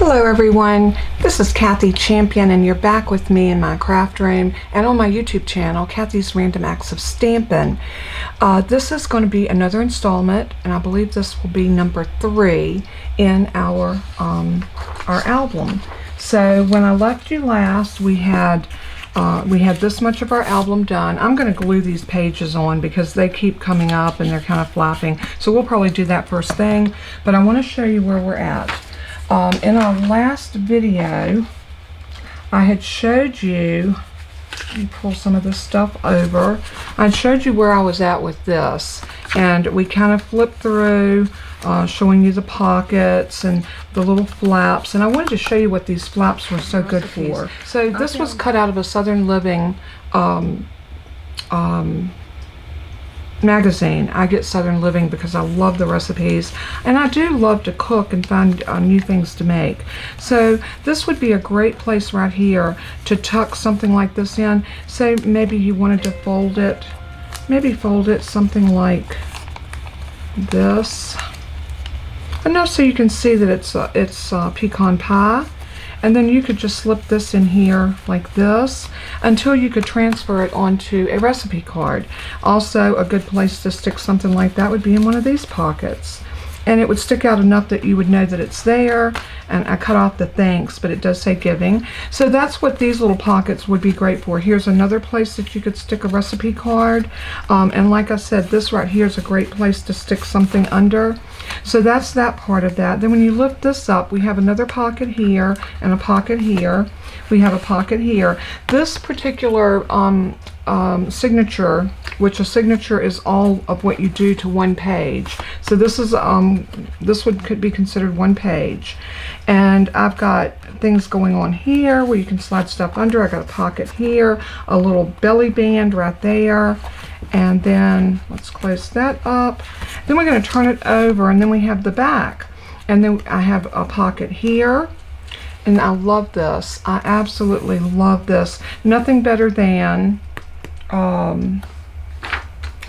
Hello everyone, this is Kathy Champion and you're back with me in my craft room and on my YouTube channel, Kathy's Random Acts of Stampin'. This is going to be another installment, and I believe this will be number 3 in our album. So when I left you last, we had this much of our album done. I'm going to glue these pages on because they keep coming up and they're kind of flapping. So we'll probably do that first thing, but I want to show you where we're at. In our last video, I had showed you, let me pull some of this stuff over, I showed you where I was at with this, and we kind of flipped through, showing you the pockets and the little flaps, and I wanted to show you what these flaps were so good for. So this was cut out of a Southern Living magazine. I get Southern Living because I love the recipes, and I do love to cook and find new things to make. So this would be a great place right here to tuck something like this in. Say maybe you wanted to fold it, maybe fold it something like this. Enough so you can see that it's pecan pie. And then you could just slip this in here like this until you could transfer it onto a recipe card. Also, a good place to stick something like that would be in one of these pockets. And it would stick out enough that you would know that it's there. And I cut off the thanks, but it does say giving. So that's what these little pockets would be great for. Here's another place that you could stick a recipe card. And like I said, this right here is a great place to stick something under. So that's that part of that. Then when you lift this up, we have another pocket here and a pocket here. We have a pocket here. This particular signature, which a signature is all of what you do to one page. So this is could be considered one page. And I've got things going on here where you can slide stuff under. I got a pocket here, a little belly band right there. And then let's close that up. Then we're going to turn it over, and then we have the back. And then I have a pocket here. And I love this. I absolutely love this. Nothing better than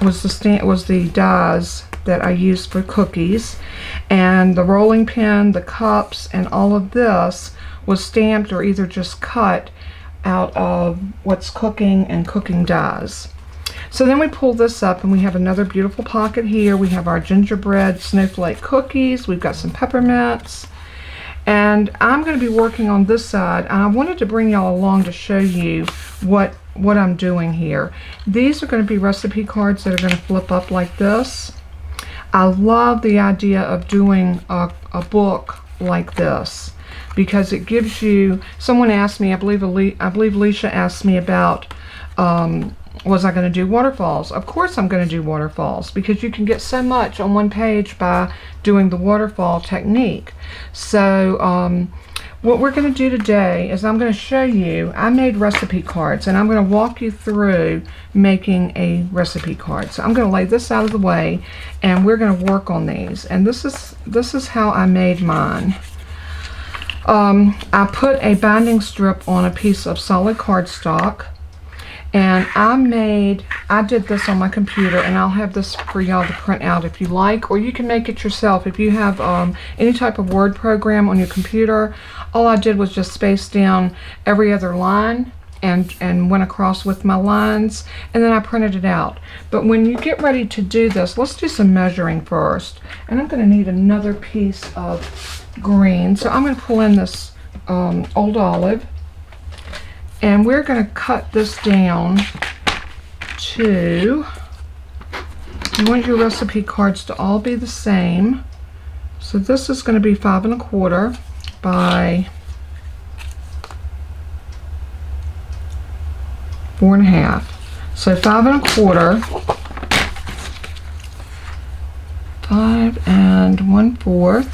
was the dies that I used for cookies, and the rolling pin, the cups, and all of this was stamped or either just cut out of what's cooking and cooking dies. So then we pull this up and we have another beautiful pocket here. We have our gingerbread snowflake cookies. We've got some peppermints. And I'm going to be working on this side. And I wanted to bring y'all along to show you what I'm doing here. These are going to be recipe cards that are going to flip up like this. I love the idea of doing a book like this because it gives you, someone asked me, I believe Alicia asked me about was I going to do waterfalls? Of course I'm going to do waterfalls because you can get so much on one page by doing the waterfall technique. So what we're going to do today is I'm going to show you, I made recipe cards, and I'm going to walk you through making a recipe card. So I'm going to lay this out of the way and we're going to work on these. And this is how I made mine. I put a binding strip on a piece of solid cardstock. And I did this on my computer, and I'll have this for y'all to print out if you like, or you can make it yourself. If you have any type of Word program on your computer, all I did was just space down every other line and went across with my lines, and then I printed it out. But when you get ready to do this, let's do some measuring first. And I'm going to need another piece of green. So I'm going to pull in this old olive. And we're going to cut this down to, you want your recipe cards to all be the same. So this is going to be 5 1/4 by 4 1/2. So 5 1/4, 5 1/4.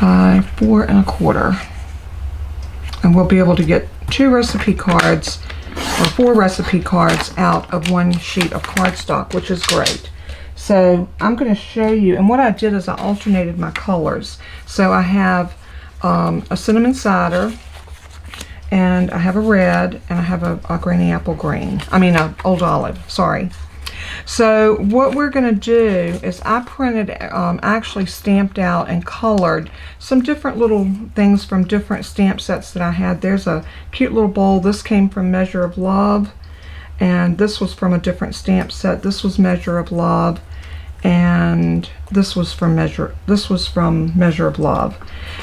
By 4 1/4, and we'll be able to get 2 recipe cards or 4 recipe cards out of one sheet of cardstock, which is great. So I'm going to show you, and what I did is I alternated my colors. So I have a cinnamon cider, and I have a red, and I have a greeny apple green. I mean, a old olive, sorry. So what we're going to do is I printed, actually stamped out and colored some different little things from different stamp sets that I had. There's a cute little bowl. This came from Measure of Love, and this was from a different stamp set. This was Measure of Love, and this was from Measure of Love.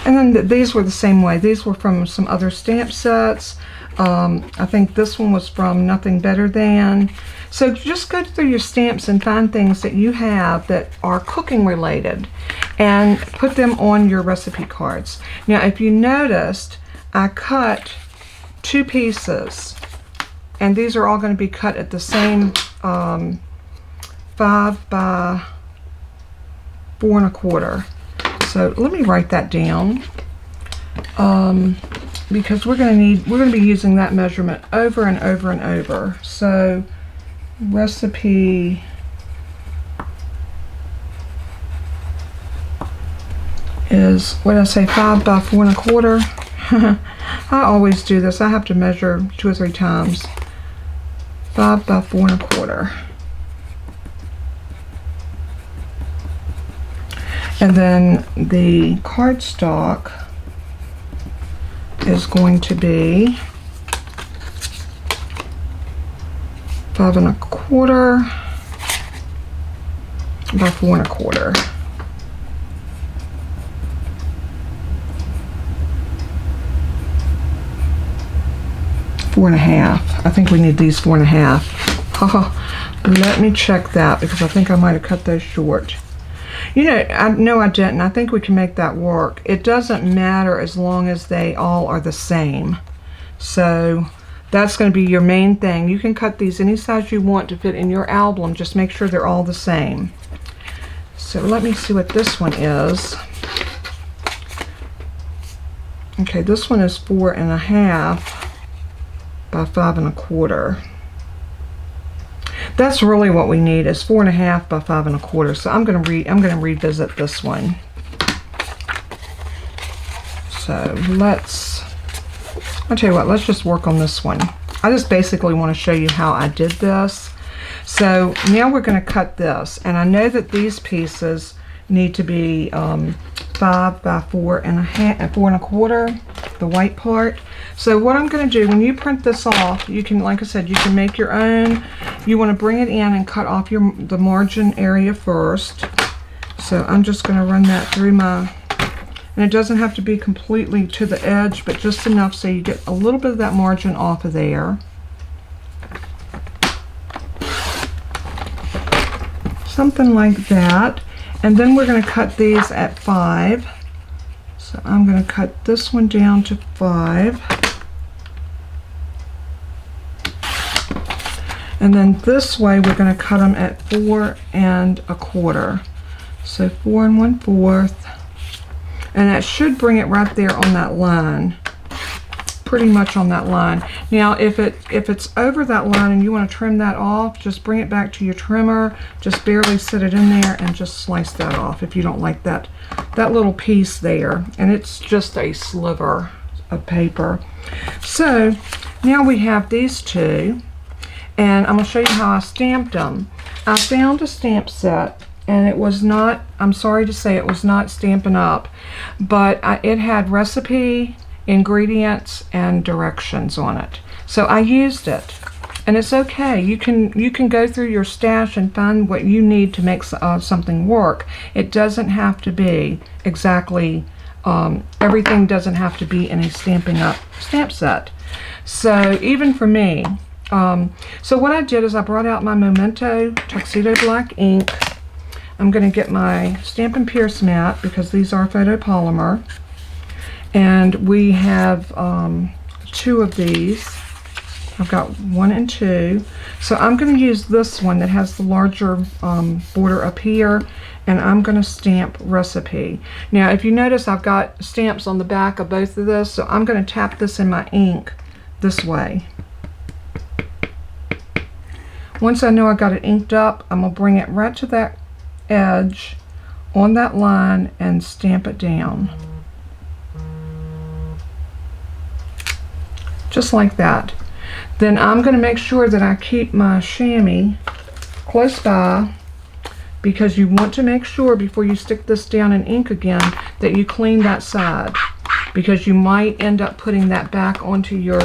And then these were the same way. These were from some other stamp sets. I think this one was from Nothing Better Than. So just go through your stamps and find things that you have that are cooking related and put them on your recipe cards. Now, if you noticed, I cut 2 pieces, and these are all going to be cut at the same 5 by 4 1/4. So let me write that down, because we're going to be using that measurement over and over and over. So recipe is, what did I say, 5 by 4 1/4. I always do this. I have to measure 2 or 3 times. 5 by 4 1/4. And then the cardstock is going to be 5 1/4 by 4 1/4. Four and a half. I think we need these 4 1/2. Let me check that, because I think I might have cut those short. You know, no, I didn't. I think we can make that work. It doesn't matter as long as they all are the same. So that's going to be your main thing. You can cut these any size you want to fit in your album. Just make sure they're all the same. So let me see what this one is. Okay, this one is 4 1/2 by 5 1/4. That's really what we need, is 4 1/2 by 5 1/4. So I'm gonna revisit this one. So I'll tell you what, let's just work on this one. I just basically want to show you how I did this. So now we're going to cut this, and I know that these pieces need to be 5 by 4 1/4, the white part. So what I'm going to do, when you print this off, you can, like I said, you can make your own. You want to bring it in and cut off the margin area first. So I'm just going to run that through my, and it doesn't have to be completely to the edge, but just enough so you get a little bit of that margin off of there. Something like that. And then we're going to cut these at 5. So I'm going to cut this one down to 5. And then this way we're going to cut them at 4 1/4. So 4 1/4. And that should bring it right there on that line. Pretty much on that line. Now if it's over that line and you want to trim that off, just bring it back to your trimmer, just barely set it in there and just slice that off if you don't like that little piece there. And it's just a sliver of paper. So now we have these two, and I'm going to show you how I stamped them. I found a stamp set, and it was not, I'm sorry to say, it was not Stampin' Up, but it had recipe, ingredients, and directions on it. So I used it, and it's okay. You can go through your stash and find what you need to make something work. It doesn't have to be exactly, everything doesn't have to be in a Stampin' Up stamp set. So even for me, so what I did is I brought out my Memento Tuxedo Black ink. I'm going to get my Stampin' Pierce mat, because these are photopolymer. And we have 2 of these. I've got 1 and 2. So I'm going to use this one that has the larger border up here, and I'm going to stamp recipe. Now if you notice, I've got stamps on the back of both of this, so I'm going to tap this in my ink this way. Once I know I got it inked up, I'm going to bring it right to that edge on that line and stamp it down. Just like that. Then I'm going to make sure that I keep my chamois close by, because you want to make sure before you stick this down in ink again that you clean that side, because you might end up putting that back onto your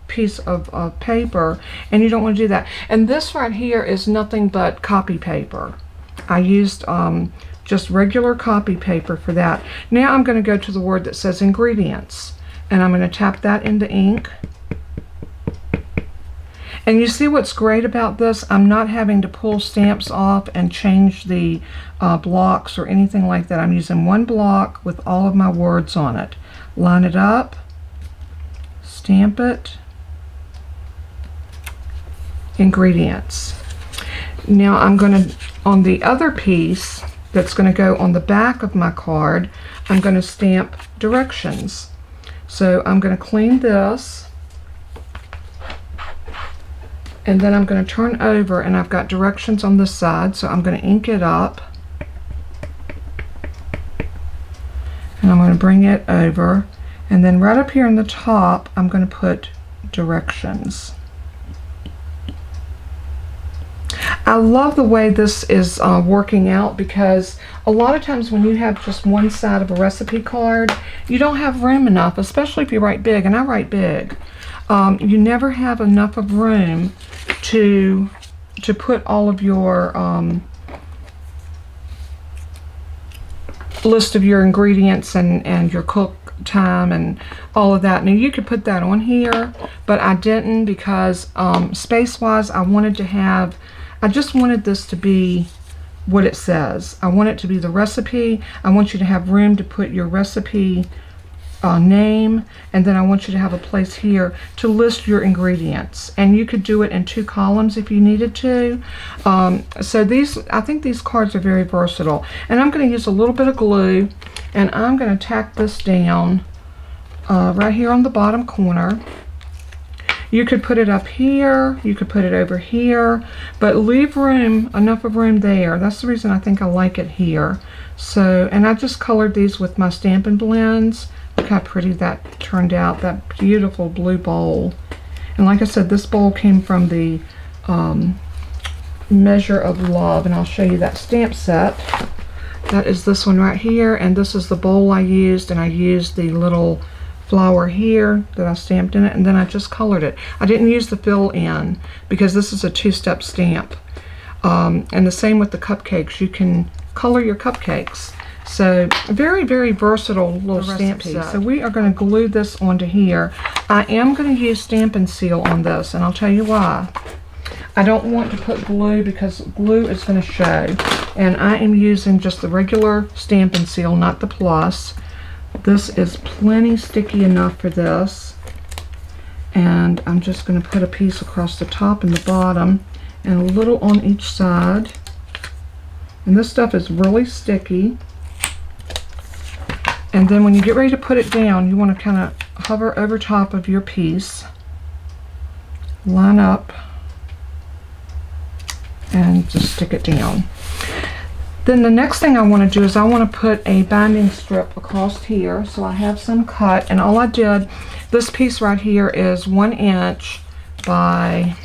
piece of paper, and you don't want to do that. And this right here is nothing but copy paper. I used just regular copy paper for that. Now I'm going to go to the word that says ingredients, and I'm going to tap that into ink. And you see what's great about this? I'm not having to pull stamps off and change the blocks or anything like that. I'm using one block with all of my words on it. Line it up, stamp it, ingredients. Now I'm going to, on the other piece that's going to go on the back of my card, I'm going to stamp directions. So I'm going to clean this, and then I'm going to turn over, and I've got directions on this side, so I'm going to ink it up, and I'm going to bring it over, and then right up here in the top I'm going to put directions. I love the way this is working out, because a lot of times when you have just one side of a recipe card, you don't have room enough, especially if you write big, and I write big. You never have enough of room to put all of your list of your ingredients and your cook time and all of that. Now you could put that on here, but I didn't, because space wise I just wanted this to be what it says. I want it to be the recipe. I want you to have room to put your recipe name, and then I want you to have a place here to list your ingredients, and you could do it in 2 columns if you needed to. So I think these cards are very versatile, and I'm going to use a little bit of glue, and I'm going to tack this down right here on the bottom corner. You could put it up here, you could put it over here, but leave room, enough of room there. That's the reason I think I like it here. So, and I just colored these with my Stampin' Blends. Look how pretty that turned out, that beautiful blue bowl. And like I said, this bowl came from the Measure of Love, and I'll show you that stamp set. That is this one right here, and this is the bowl I used, and I used the little flower here that I stamped in it, and then I just colored it. I didn't use the fill in because this is a 2-step stamp. And the same with the cupcakes. You can color your cupcakes. So very, very versatile little stamp piece. So we are going to glue this onto here. I am going to use Stampin' Seal on this, and I'll tell you why. I don't want to put glue because glue is going to show, and I am using just the regular Stampin' Seal, not the plus. This is plenty sticky enough for this, and I'm just going to put a piece across the top and the bottom and a little on each side. And this stuff is really sticky, and then when you get ready to put it down, you want to kind of hover over top of your piece, line up, and just stick it down. Then the next thing I want to do is I want to put a binding strip across here. So I have some cut, and all I did, this piece right here is 1 inch by,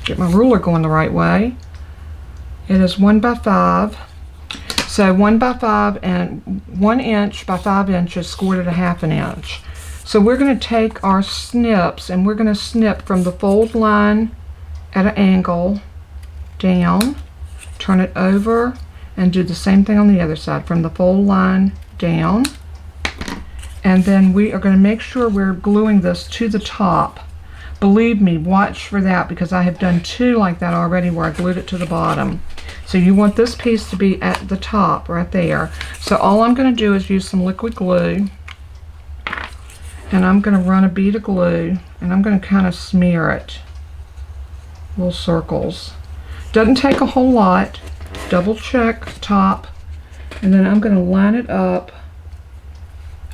get my ruler going the right way, it is 1 by 5. So 1 by 5 and 1 inch by 5 inches scored at a 1/2 inch. So we're going to take our snips, and we're going to snip from the fold line at an angle down, turn it over, and do the same thing on the other side from the fold line down. And then we are going to make sure we're gluing this to the top. Believe me, watch for that, because I have done 2 like that already where I glued it to the bottom. So you want this piece to be at the top right there. So all I'm going to do is use some liquid glue, and I'm going to run a bead of glue, and I'm going to kind of smear it, little circles. Doesn't take a whole lot. Double check the top, and then I'm going to line it up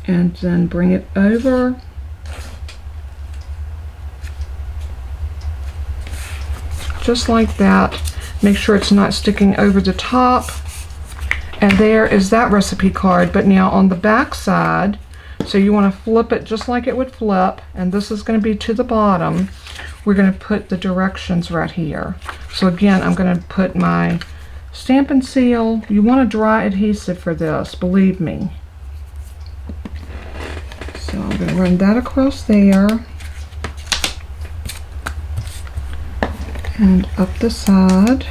and then bring it over. Just like that. Make sure it's not sticking over the top. And there is that recipe card. But now on the back side, so you want to flip it just like it would flip, and this is going to be to the bottom. we're going to put the directions right here. So again, I'm going to put my stamp and seal. You want a dry adhesive for this, believe me. So I'm going to run that across there and up the side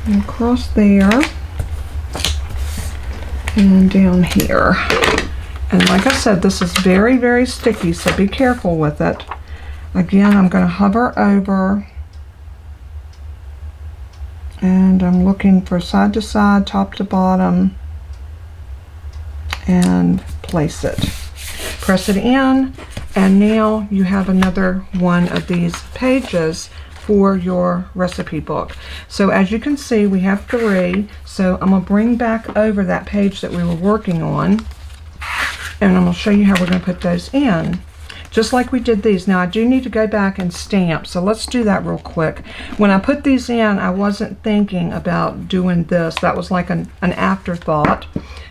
and across there and down here. And like I said, this is very, very sticky, so be careful with it. Again, I'm going to hover over and I'm looking for side to side, top to bottom, and place it. Press it in, and now you have another one of these pages for your recipe book. So as you can see, we have 3. So I'm going to bring back over that page that we were working on, and I'm going to show you how we're going to put those in, just like we did these. Now I do need to go back and stamp, so let's do that real quick. When I put these in, I wasn't thinking about doing this. That was like an afterthought.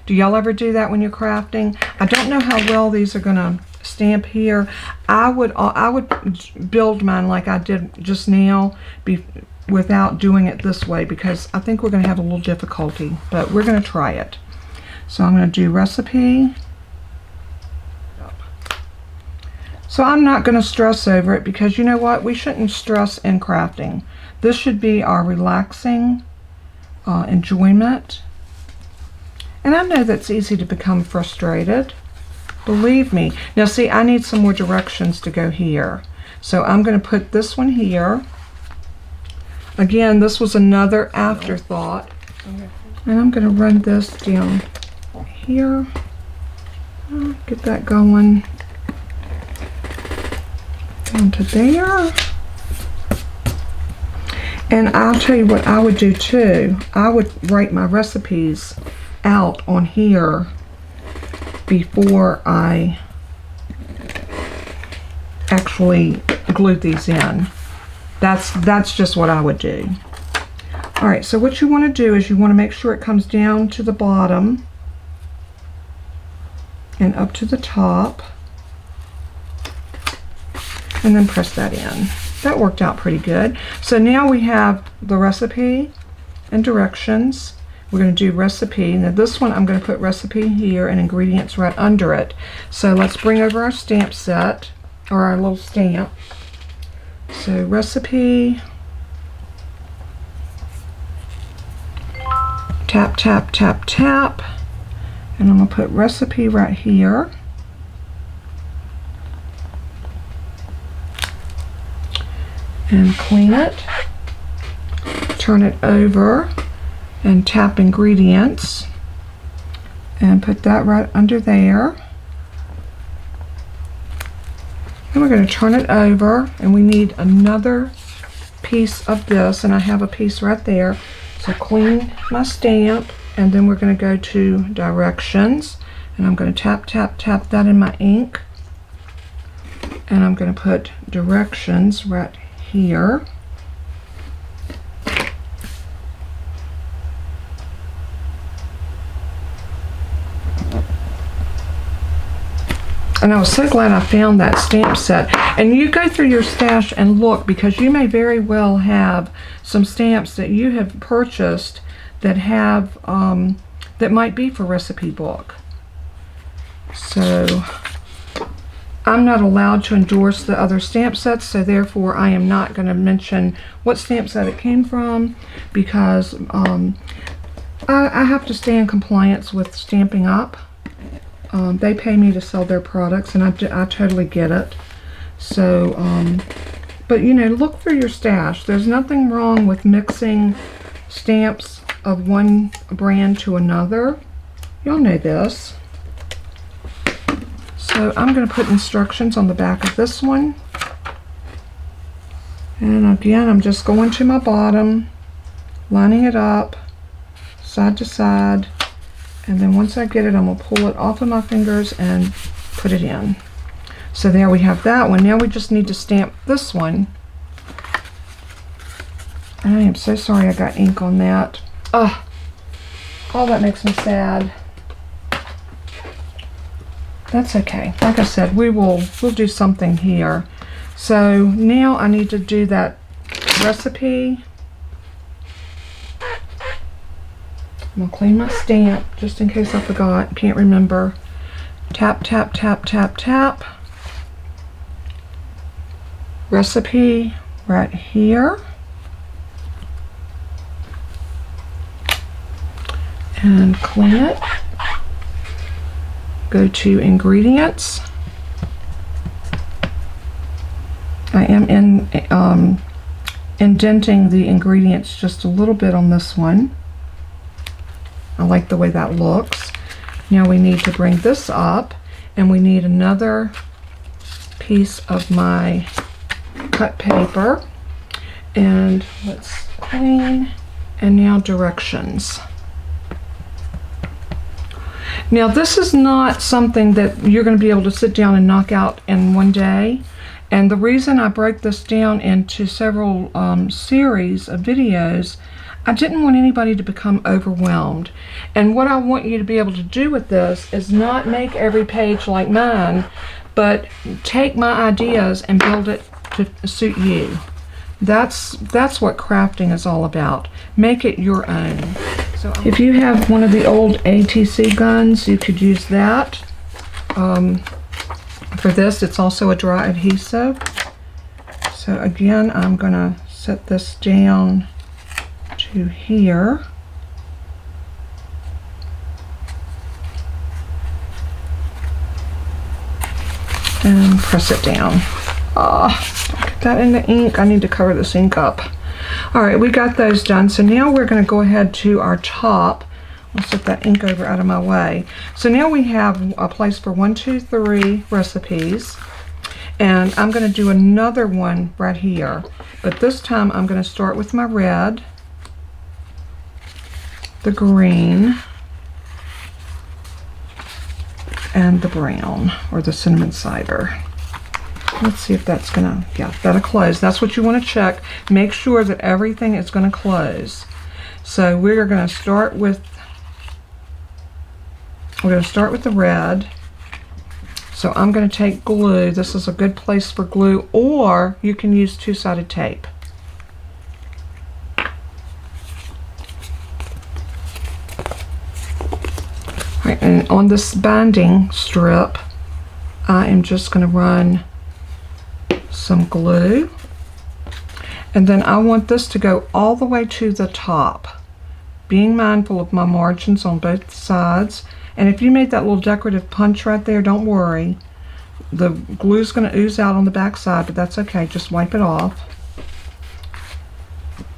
Do y'all ever do that when you're crafting? I don't know how well these are going to stamp here. I would build mine like I did just now without doing it this way, because I think we're going to have a little difficulty, but we're going to try it. So I'm going to do recipe. So I'm not going to stress over it, because you know what? We shouldn't stress in crafting. This should be our relaxing enjoyment. And I know that's easy to become frustrated. Believe me. Now see, I need some more directions to go here. So I'm going to put this one here. Again, this was another afterthought. And I'm going to run this down here. Get that going. Down to there. And I'll tell you what I would do too. I would write my recipes out on here before I actually glue these in. That's just what I would do. Alright, so what you want to do is you want to make sure it comes down to the bottom and up to the top, and then press that in. That worked out pretty good. So now we have the recipe and directions. We're going to do recipe. Now this one I'm going to put recipe here and ingredients right under it. So let's bring over our stamp set, or our little stamp. So recipe, tap, tap, tap, tap, and I'm going to put recipe right here. And clean it, turn it over, and tap ingredients, and put that right under there. And we're going to turn it over, and we need another piece of this, and I have a piece right there. So clean my stamp, and then we're going to go to directions, and I'm going to tap, tap, tap that in my ink, and I'm going to put directions right here. And I was so glad I found that stamp set. And you go through your stash and look, because you may very well have some stamps that you have purchased that have that might be for recipe book. So I'm not allowed to endorse the other stamp sets, so therefore I am not going to mention what stamp set it came from, because I have to stay in compliance with Stampin' Up. They pay me to sell their products, and I totally get it. So, but you know, look for your stash. There's nothing wrong with mixing stamps of one brand to another. Y'all know this. So I'm going to put instructions on the back of this one. And again, I'm just going to my bottom, lining it up, side to side. And then once I get it, I'm going to pull it off of my fingers and put it in. So there we have that one. Now we just need to stamp this one. I am so sorry I got ink on that. Oh, that makes me sad. That's okay. Like I said, we'll do something here. So now I need to do that recipe. I'm gonna clean my stamp just in case I forgot, can't remember. Tap, tap, tap, tap, tap. Recipe right here. And clean it. Go to ingredients. I am indenting the ingredients just a little bit on this one. I like the way that looks. Now we need to bring this up, and we need another piece of my cut paper. And let's clean. And now directions. Now this is not something that you're going to be able to sit down and knock out in one day. And the reason I broke this down into several series of videos, I didn't want anybody to become overwhelmed. And what I want you to be able to do with this is not make every page like mine, but take my ideas and build it to suit you. That's what crafting is all about. Make it your own. So if you have one of the old ATC guns, you could use that. For this, it's also a dry adhesive. So again, I'm gonna set this down to here. And press it down. Don't get that in the ink. I need to cover this ink up. All right, we got those done. So now we're going to go ahead to our top. I'll set that ink over out of my way. So now we have a place for 1, 2, 3 recipes. And I'm going to do another one right here. But this time I'm going to start with my red, the green, and the brown, or the cinnamon cider. Let's see if that's gonna, yeah, that'll close. That's what you want to check. Make sure that everything is going to close. So we're going to start with, the red. So I'm going to take glue. This is a good place for glue, or you can use two-sided tape. Right, and on this binding strip, I am just going to run some glue, and then I want this to go all the way to the top, being mindful of my margins on both sides. And if you made that little decorative punch right there, don't worry, the glue is going to ooze out on the back side, but that's okay, just wipe it off.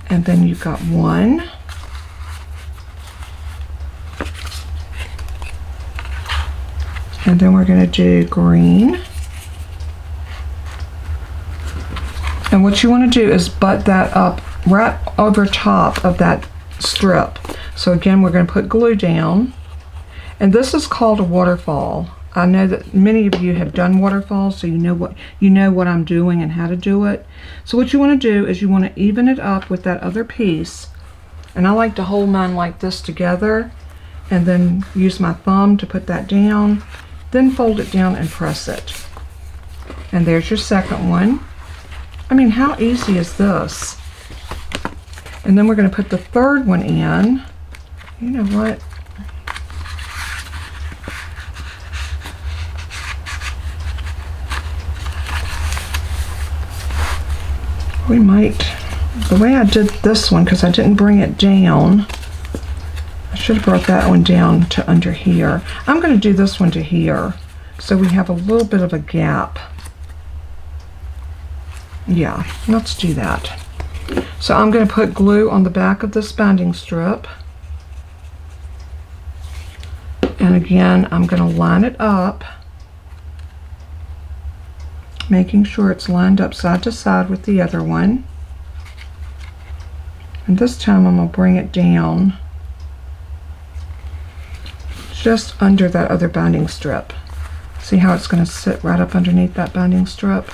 And then you've got one, and then we're going to do green. And what you want to do is butt that up right over top of that strip. So again, we're going to put glue down. And this is called a waterfall. I know that many of you have done waterfalls, so you know what I'm doing and how to do it. So what you want to do is you want to even it up with that other piece. And I like to hold mine like this together, and then use my thumb to put that down. Then fold it down and press it. And there's your second one. I mean, how easy is this? And then we're going to put the third one in. You know what? We might, the way I did this one, because I didn't bring it down, I should have brought that one down to under here. I'm going to do this one to here, so we have a little bit of a gap. Yeah, let's do that. So I'm going to put glue on the back of this binding strip. And again, I'm going to line it up, making sure it's lined up side to side with the other one. And this time I'm going to bring it down just under that other binding strip. See how it's going to sit right up underneath that binding strip?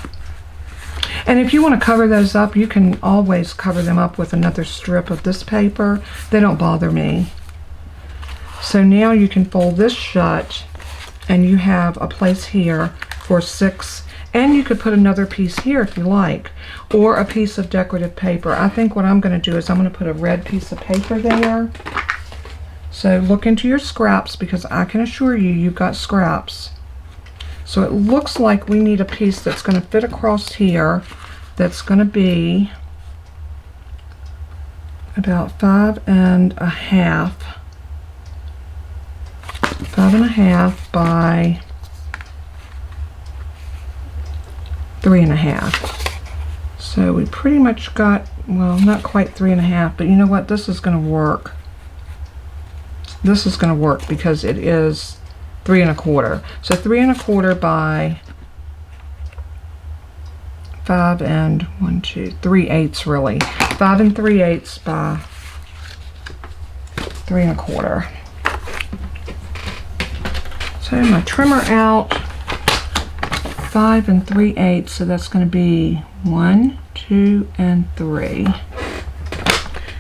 And if you want to cover those up, you can always cover them up with another strip of this paper. They don't bother me. So now you can fold this shut, and you have a place here for 6 And you could put another piece here if you like, or a piece of decorative paper. I think what I'm going to do is I'm going to put a red piece of paper there. So look into your scraps, because I can assure you, you've got scraps. So it looks like we need a piece that's going to fit across here, that's going to be about 5.5 by 3.5. So we pretty much got, well, not quite 3.5, but you know what? This is going to work. This is going to work because it is 3.25. So 3.25 by 5 and 3/8 really. 5 3/8 by 3.25. So my trimmer out, 5 3/8, so that's going to be 1, 2, and 3.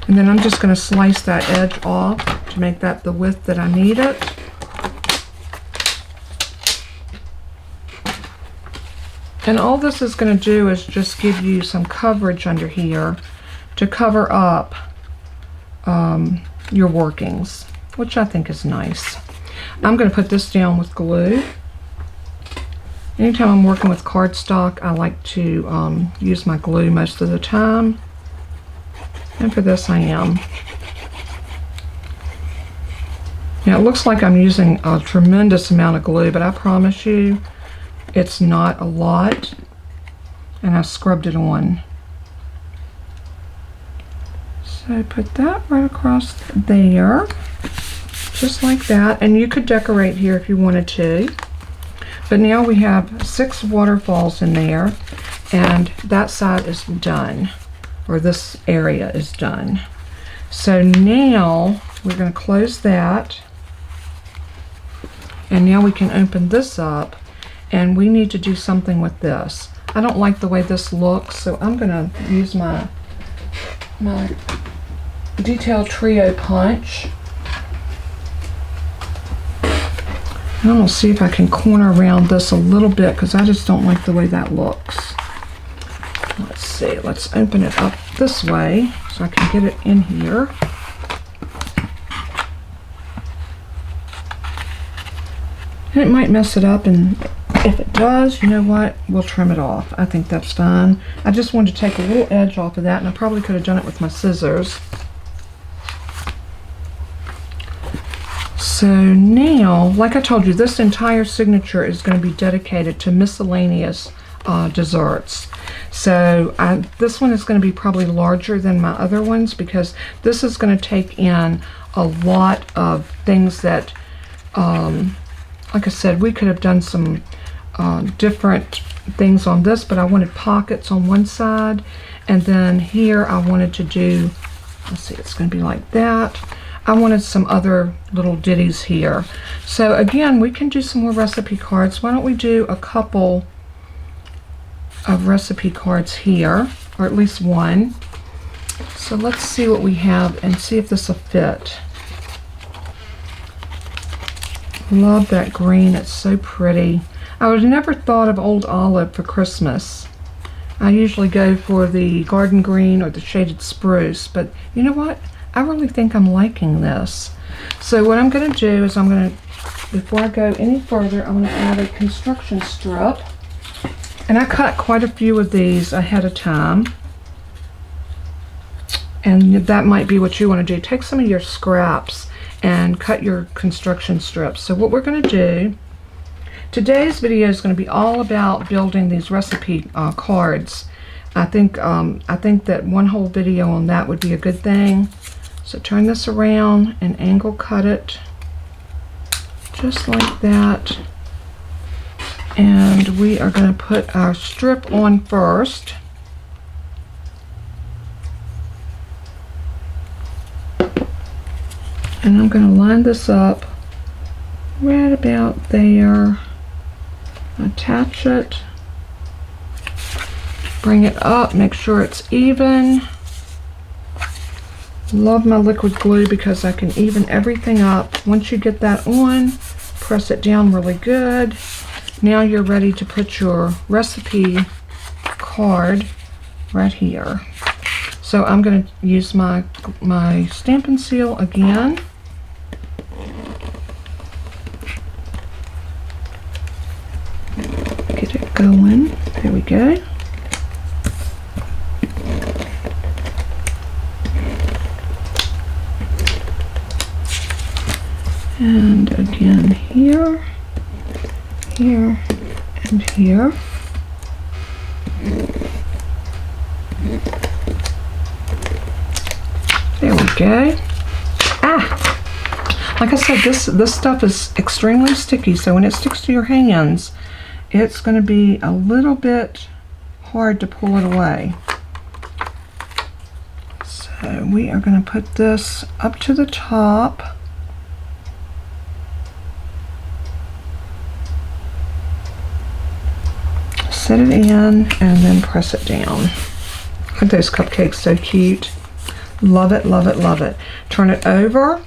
And then I'm just going to slice that edge off to make that the width that I need it. And all this is going to do is just give you some coverage under here to cover up your workings, which I think is nice. I'm going to put this down with glue. Anytime I'm working with cardstock, I like to use my glue most of the time. And for this I am. Now it looks like I'm using a tremendous amount of glue, but I promise you it's not a lot. And I scrubbed it on. So put that right across there. Just like that. And you could decorate here if you wanted to. But now we have 6 waterfalls in there. And that side is done. Or this area is done. So now we're going to close that. And now we can open this up. And we need to do something with this. I don't like the way this looks, so I'm going to use my Detail Trio punch. And I'm going to see if I can corner around this a little bit, because I just don't like the way that looks. Let's see, let's open it up this way so I can get it in here. And it might mess it up, and if it does, you know what, we'll trim it off. I think that's fine. I just wanted to take a little edge off of that, and I probably could have done it with my scissors. So now, like I told you, this entire signature is going to be dedicated to miscellaneous desserts. So this one is going to be probably larger than my other ones, because this is going to take in a lot of things that, like I said, we could have done some different things on this, but I wanted pockets on one side, and then here I wanted to do, let's see, it's going to be like that. I wanted some other little ditties here. So again, we can do some more recipe cards. Why don't we do a couple of recipe cards here, or at least one. So let's see what we have and see if this will fit. Love that green, it's so pretty. I would have never thought of Old Olive for Christmas. I usually go for the garden green or the shaded spruce, but you know what? I really think I'm liking this. So what I'm going to do is before I go any further, I'm going to add a construction strip. And I cut quite a few of these ahead of time. And that might be what you want to do. Take some of your scraps and cut your construction strips. So what we're going to do, today's video is going to be all about building these recipe cards. I think that one whole video on that would be a good thing. So turn this around and angle cut it just like that. And we are going to put our strip on first. And I'm going to line this up right about there. Attach it. Bring it up, make sure it's even. Love my liquid glue because I can even everything up. Once you get that on, press it down really good. Now you're ready to put your recipe card right here. So I'm going to use my stamp and seal again. Get it going. There we go. And again here, here, and here. There we go. Like I said, this stuff is extremely sticky, so when it sticks to your hands, it's going to be a little bit hard to pull it away. So we are going to put this up to the top. Set it in and then press it down. Look at those cupcakes, so cute. Love it, love it, love it. Turn it over,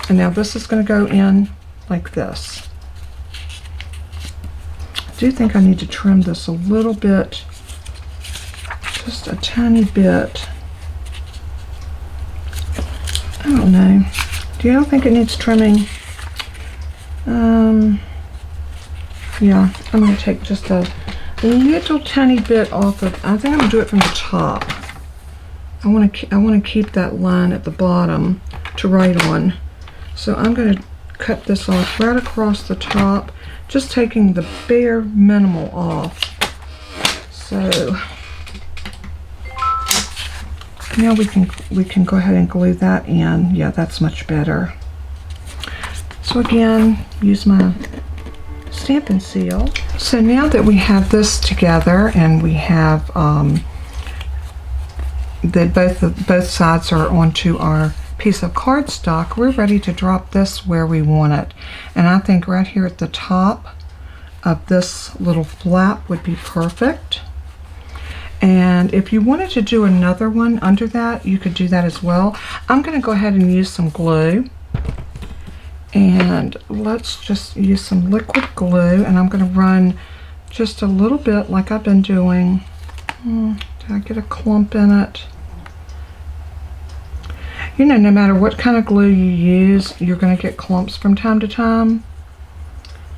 and now this is going to go in like this. I do think I need to trim this a little bit, just a tiny bit. I don't know. Do you think it needs trimming? Yeah, I'm going to take just a little tiny bit off of. I think I'm going to do it from the top. I want to keep that line at the bottom to write on. So I'm going to cut this off right across the top, just taking the bare minimal off. So now we can go ahead and glue that in. Yeah, that's much better. So again, use my stamp and seal. So now that we have this together and we have that both sides are onto our piece of cardstock, we're ready to drop this where we want it. And I think right here at the top of this little flap would be perfect. And if you wanted to do another one under that, you could do that as well. I'm going to go ahead and use some glue. And let's just use some liquid glue, and I'm going to run just a little bit like I've been doing. Did I get a clump in it? You know, no matter what kind of glue you use, you're going to get clumps from time to time.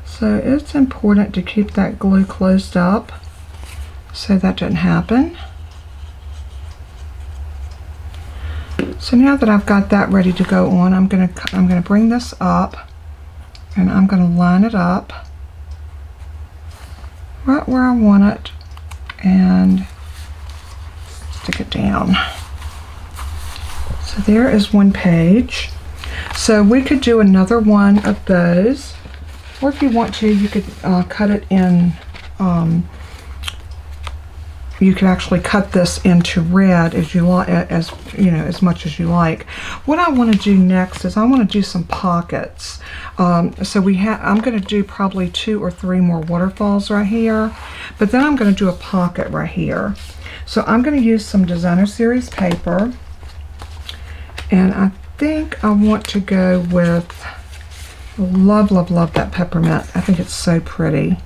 So it's important to keep that glue closed up so that doesn't happen. So now that I've got that ready to go on, I'm gonna bring this up, and I'm gonna line it up right where I want it and stick it down. So there is one page. So we could do another one of those, or if you want to, you could cut it in. You could actually cut this into red as you like, as you know, as much as you like. What I want to do next is I want to do some pockets. So I'm going to do probably 2 or 3 more waterfalls right here, but then I'm going to do a pocket right here. So I'm going to use some Designer Series paper, and I think I want to go with, love, love, love that peppermint. I think it's so pretty.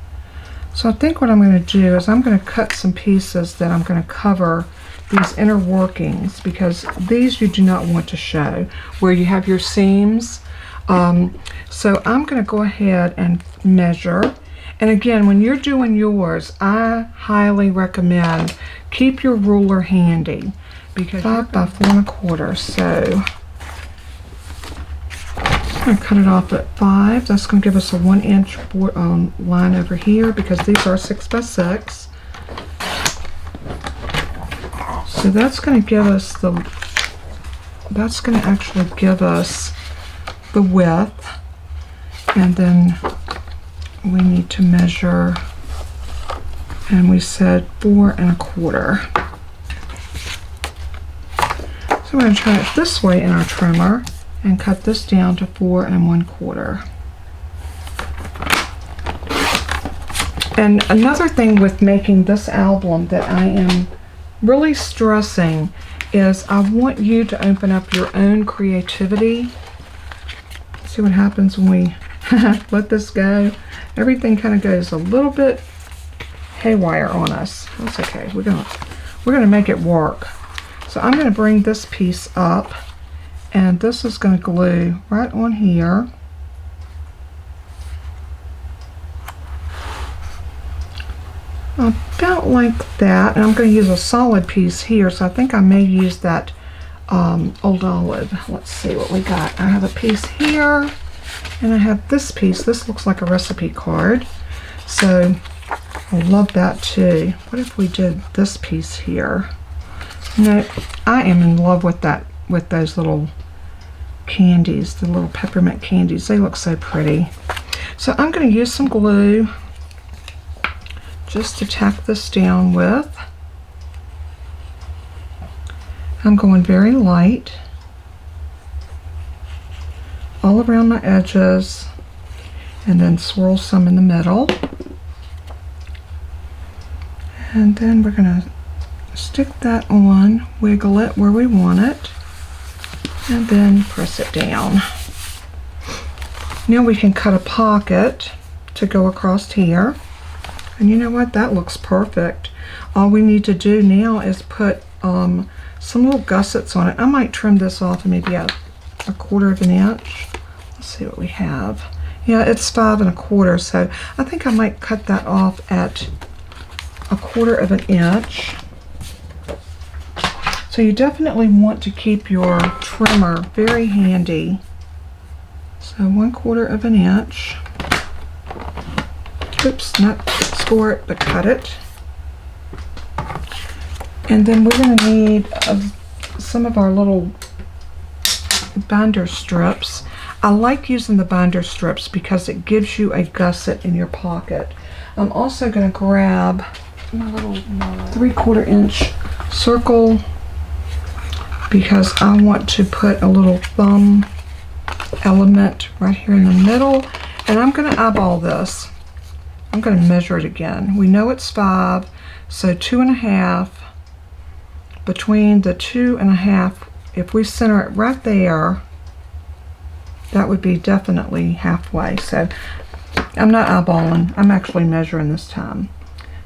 So I think what I'm going to do is I'm going to cut some pieces that I'm going to cover these inner workings, because these you do not want to show where you have your seams. So I'm going to go ahead and measure. And again, when you're doing yours, I highly recommend keep your ruler handy, because 5 by 4 1/4. So I'm going to cut it off at 5. That's going to give us a 1 inch line over here, because these are 6 by 6. So that's going to give us that's going to actually give us the width, and then we need to measure, and we said 4 1/4. So we're going to try it this way in our trimmer and cut this down to 4 1/4. And another thing with making this album that I am really stressing is I want you to open up your own creativity. See what happens when we let this go. Everything kind of goes a little bit haywire on us. That's okay. We're gonna make it work. So I'm gonna bring this piece up, and this is gonna glue right on here. About like that, and I'm going to use a solid piece here, so I think I may use that old olive. Let's see what we got. I have a piece here, and I have this piece. This looks like a recipe card, so I love that too. What if we did this piece here? No, I am in love with that, with those little candies, the little peppermint candies. They look so pretty. So I'm going to use some glue just to tack this down with. I'm going very light all around my edges, and then swirl some in the middle. And then we're going to stick that on, wiggle it where we want it, and then press it down. Now we can cut a pocket to go across here. And you know what? That looks perfect. All we need to do now is put some little gussets on it. I might trim this off maybe a 1/4 of an inch. Let's see what we have. Yeah, it's 5 1/4, so I think I might cut that off at 1/4 of an inch. So you definitely want to keep your trimmer very handy. So 1/4 of an inch. Oops, not score it, but cut it. And then we're going to need some of our little binder strips. I like using the binder strips because it gives you a gusset in your pocket. I'm also going to grab my little 3/4 inch circle because I want to put a little thumb element right here in the middle, and I'm going to eyeball this. I'm going to measure it again. We know it's 5, so 2 1/2. Between the 2 1/2, if we center it right there, that would be definitely halfway. So I'm not eyeballing, I'm actually measuring this time.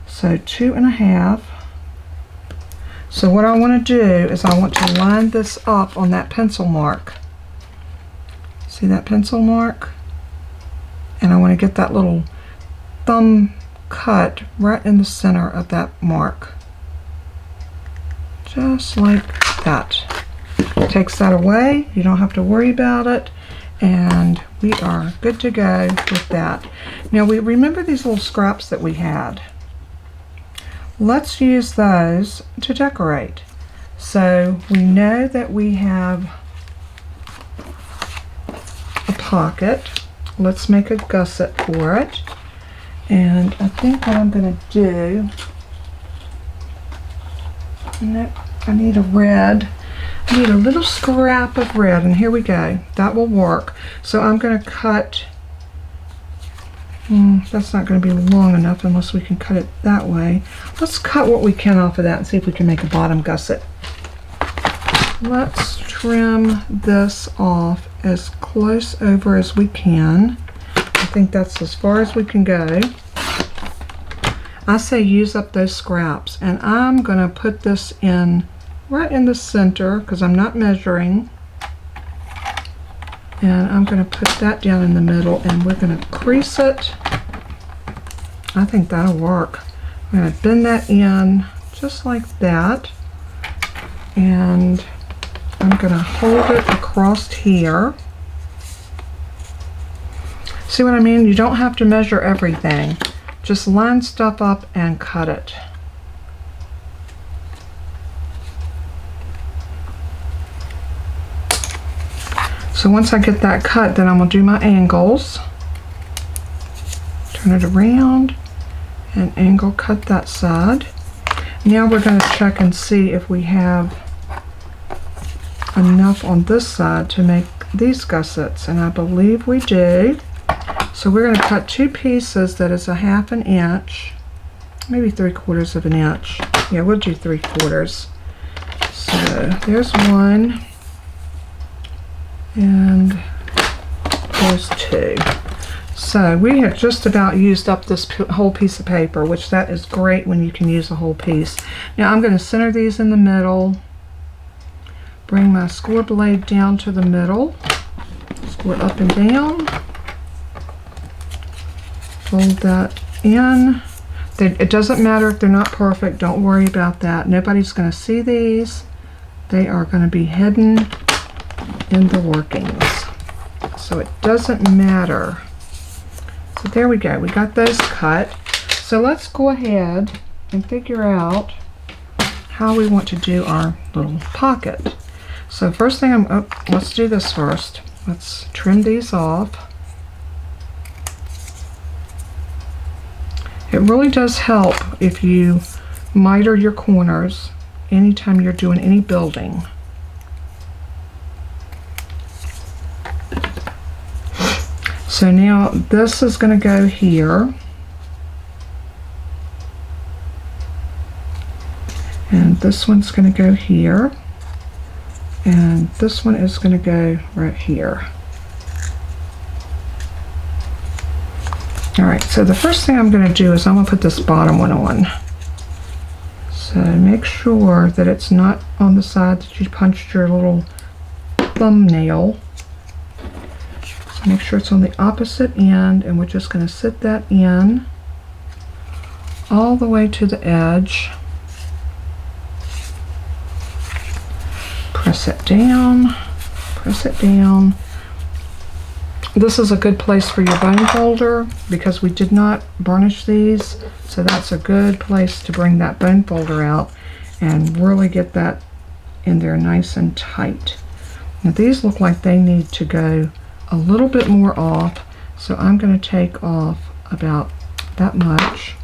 So 2 1/2. So what I want to do is I want to line this up on that pencil mark. See that pencil mark? And I want to get that little thumb cut right in the center of that mark. Just like that. Takes that away. You don't have to worry about it. And we are good to go with that. Now we remember these little scraps that we had. Let's use those to decorate. So we know that we have a pocket. Let's make a gusset for it. And I think what I'm going to do, I need a red. I need a little scrap of red, and here we go. That will work. So I'm going to cut, that's not going to be long enough unless we can cut it that way. Let's cut what we can off of that and see if we can make a bottom gusset. Let's trim this off as close over as we can. I think that's as far as we can go. I say use up those scraps, and I'm going to put this in right in the center because I'm not measuring. And I'm going to put that down in the middle, and we're going to crease it. I think that'll work. I'm going to bend that in just like that, and I'm going to hold it across here. See what I mean? You don't have to measure everything. Just line stuff up and cut it. So once I get that cut, then I'm going to do my angles. Turn it around and angle cut that side. Now we're going to check and see if we have enough on this side to make these gussets, and I believe we do. So we're going to cut 2 pieces that is 1/2 inch, maybe 3/4 of an inch. Yeah, we'll do 3/4. So there's 1, and there's 2. So we have just about used up this whole piece of paper, which that is great when you can use a whole piece. Now I'm going to center these in the middle, bring my score blade down to the middle, score up and down, fold that in. It doesn't matter if they're not perfect, don't worry about that. Nobody's going to see these. They are going to be hidden in the workings. So it doesn't matter. So there we go, we got those cut. So let's go ahead and figure out how we want to do our little pocket. So first thing let's do this first. Let's trim these off. It really does help if you miter your corners anytime you're doing any building. So now this is going to go here, and this one's going to go here, and this one is going to go right here. Alright, so the first thing I'm going to do is I'm going to put this bottom one on. So make sure that it's not on the side that you punched your little thumbnail. So make sure it's on the opposite end, and we're just going to sit that in all the way to the edge. Press it down, press it down. This is a good place for your bone folder because we did not burnish these, so that's a good place to bring that bone folder out and really get that in there nice and tight. Now these look like they need to go a little bit more off, so I'm going to take off about that much,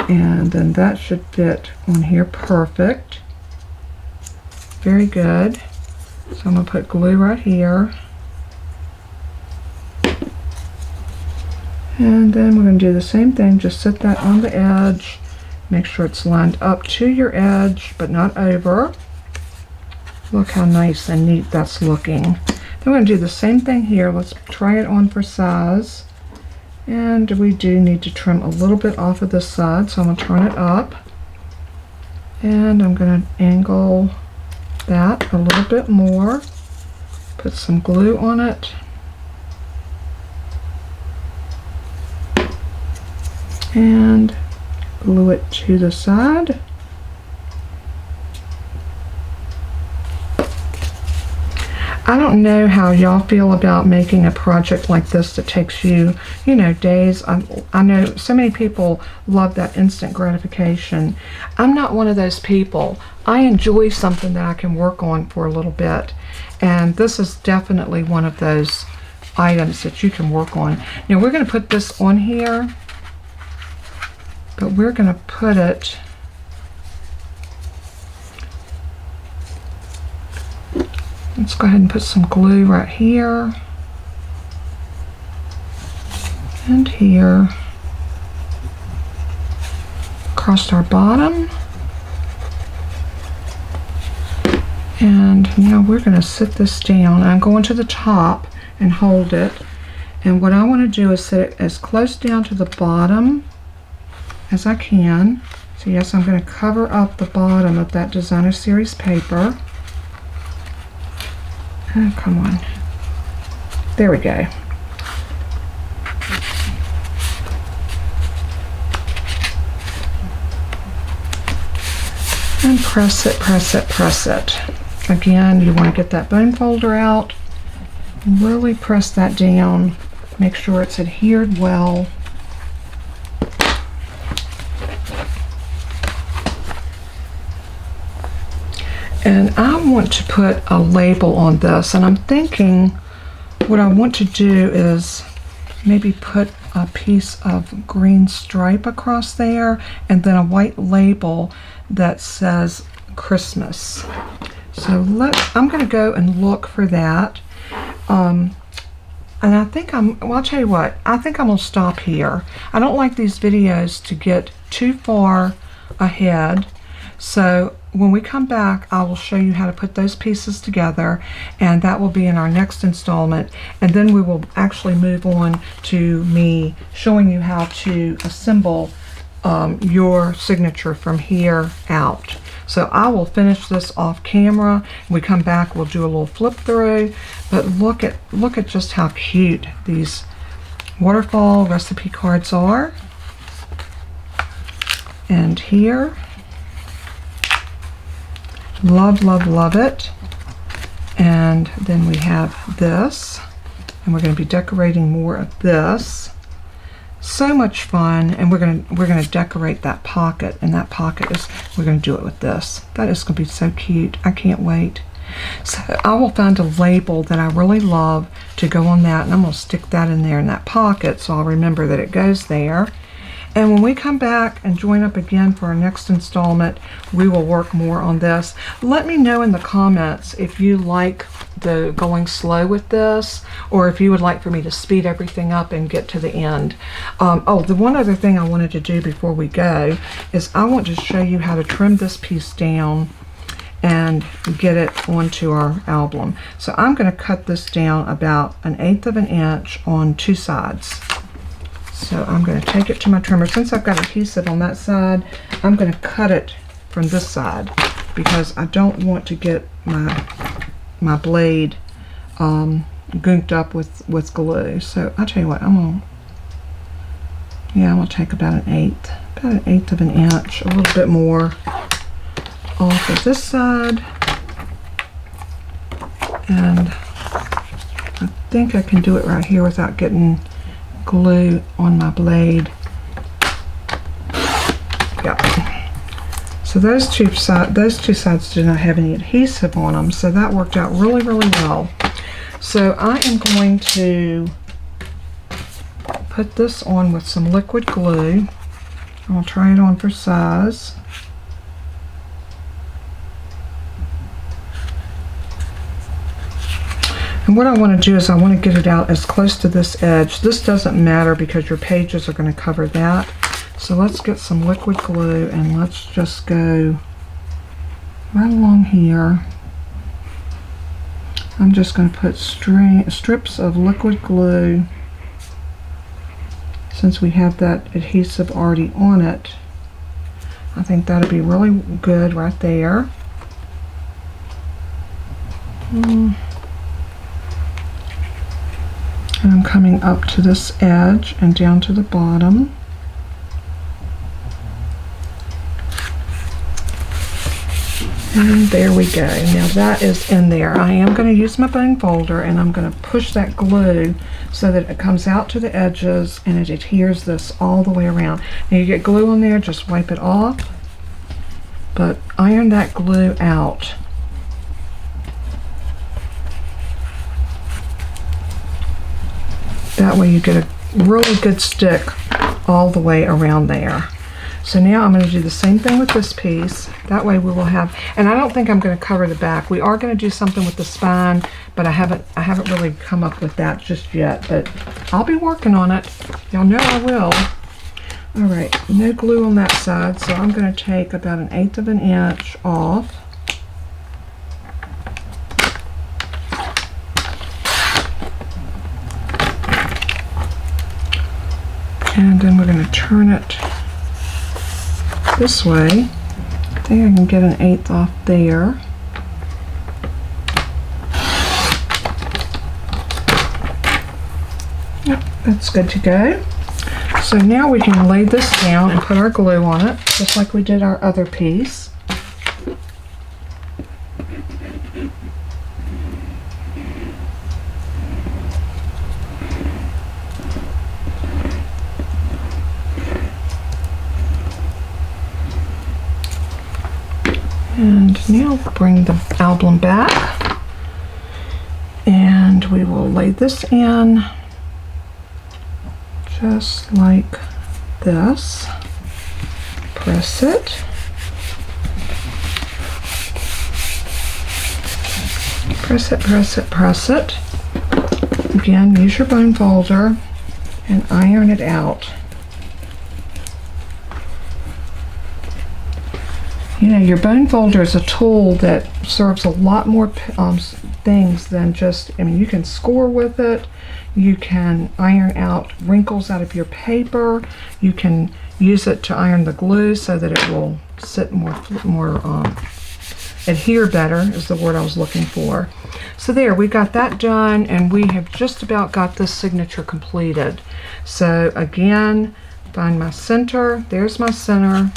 and then that should fit on here perfect. Very good. So I'm going to put glue right here. And then we're going to do the same thing, just set that on the edge. Make sure it's lined up to your edge, but not over. Look how nice and neat that's looking. Then we're going to do the same thing here. Let's try it on for size. And we do need to trim a little bit off of this side, so I'm going to turn it up. And I'm going to angle that a little bit more. Put some glue on it. And glue it to the side. I don't know how y'all feel about making a project like this that takes you, days. I know so many people love that instant gratification. I'm not one of those people. I enjoy something that I can work on for a little bit, and this is definitely one of those items that you can work on. Now we're going to put this on here, but we're going to put it let's go ahead and put some glue right here and here across our bottom. And now we're going to sit this down. I'm going to the top and hold it, and what I want to do is set it as close down to the bottom as I can. So yes, I'm going to cover up the bottom of that Designer Series paper. Oh, come on. There we go. And press it, press it, press it. Again, you want to get that bone folder out. Really press that down. Make sure it's adhered well. And I want to put a label on this, and I'm thinking what I want to do is maybe put a piece of green stripe across there and then a white label that says Christmas. So I'm going to go and look for that. And I think well, I'll tell you what, I think I'm going to stop here. I don't like these videos to get too far ahead. So when we come back, I will show you how to put those pieces together, and that will be in our next installment. And then we will actually move on to me showing you how to assemble your signature from here out. So I will finish this off camera. When we come back, we'll do a little flip through. But look at just how cute these waterfall recipe cards are. And here, love, love, love it. And then we have this, and we're going to be decorating more of this. So much fun. And we're gonna decorate that pocket, and that pocket is, we're gonna do it with this. That is gonna be so cute. I can't wait. So I will find a label that I really love to go on that, and I'm gonna stick that in there in that pocket so I'll remember that it goes there. And when we come back and join up again for our next installment, we will work more on this. Let me know in the comments if you like the going slow with this, or if you would like for me to speed everything up and get to the end. Oh, the one other thing I wanted to do before we go is I want to show you how to trim this piece down and get it onto our album. So I'm going to cut this down about 1/8 of an inch on 2 sides. So I'm going to take it to my trimmer. Since I've got adhesive on that side, I'm going to cut it from this side because I don't want to get my blade gooked up with glue. So I'll tell you what, I'm gonna take about 1/8 of an inch, a little bit more off of this side, and I think I can do it right here without getting glue on my blade. Yeah. So those two sides do not have any adhesive on them, so that worked out really, really well. So I am going to put this on with some liquid glue. I'll try it on for size. And what I want to do is I want to get it out as close to this edge. This doesn't matter because your pages are going to cover that. So let's get some liquid glue and let's just go right along here. I'm just going to put strips of liquid glue, since we have that adhesive already on it. I think that'll be really good right there. And I'm coming up to this edge and down to the bottom. And there we go. Now that is in there. I am going to use my bone folder and I'm going to push that glue so that it comes out to the edges and it adheres this all the way around. Now you get glue on there, just wipe it off, but iron that glue out. That way you get a really good stick all the way around there. So now I'm going to do the same thing with this piece. That way we will have, and I don't think I'm going to cover the back. We are going to do something with the spine, but I haven't really come up with that just yet. But I'll be working on it. Y'all know I will. All right, no glue on that side, so I'm going to take about 1/8 of an inch off. And then we're going to turn it this way. I think I can get 1/8 off there. Yep, that's good to go. So now we can lay this down and put our glue on it, just like we did our other piece. And now bring the album back and we will lay this in just like this. Press it. Press it, press it, press it. Again, use your bone folder and iron it out. You know, your bone folder is a tool that serves a lot more things than just, I mean, you can score with it, you can iron out wrinkles out of your paper, you can use it to iron the glue so that it will sit adhere better is the word I was looking for. So there, we got that done, and we have just about got this signature completed. So again, find my center, there's my center.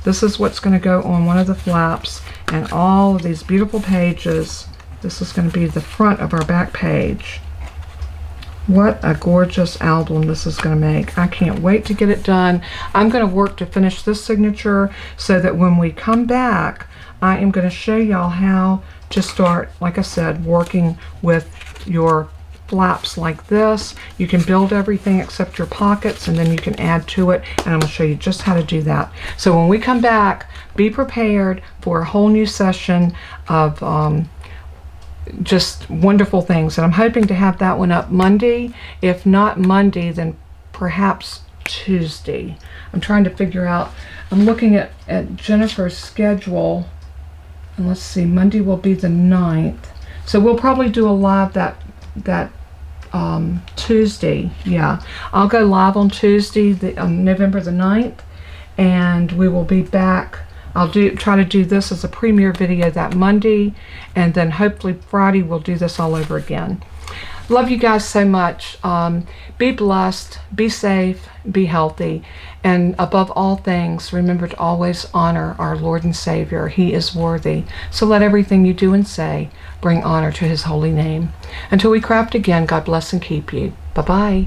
This is what's going to go on one of the flaps, and all of these beautiful pages. This is going to be the front of our back page. What a gorgeous album this is going to make. I can't wait to get it done. I'm going to work to finish this signature so that when we come back, I am going to show y'all how to start, like I said, working with your flaps like this. You can build everything except your pockets, and then you can add to it, and I'm going to show you just how to do that. So when we come back, be prepared for a whole new session of just wonderful things, and I'm hoping to have that one up Monday. If not Monday, then perhaps Tuesday. I'm trying to figure out, I'm looking at Jennifer's schedule, and let's see, Monday will be the 9th, so we'll probably do a live that Tuesday. Yeah, I'll go live on Tuesday, November the 9th, and we will be back. I'll try to do this as a premiere video that Monday, and then hopefully Friday we'll do this all over again. Love you guys so much. Be blessed, be safe, be healthy, and above all things, remember to always honor our Lord and Savior. He is worthy. So let everything you do and say bring honor to His holy name. Until we craft again, God bless and keep you. Bye-bye.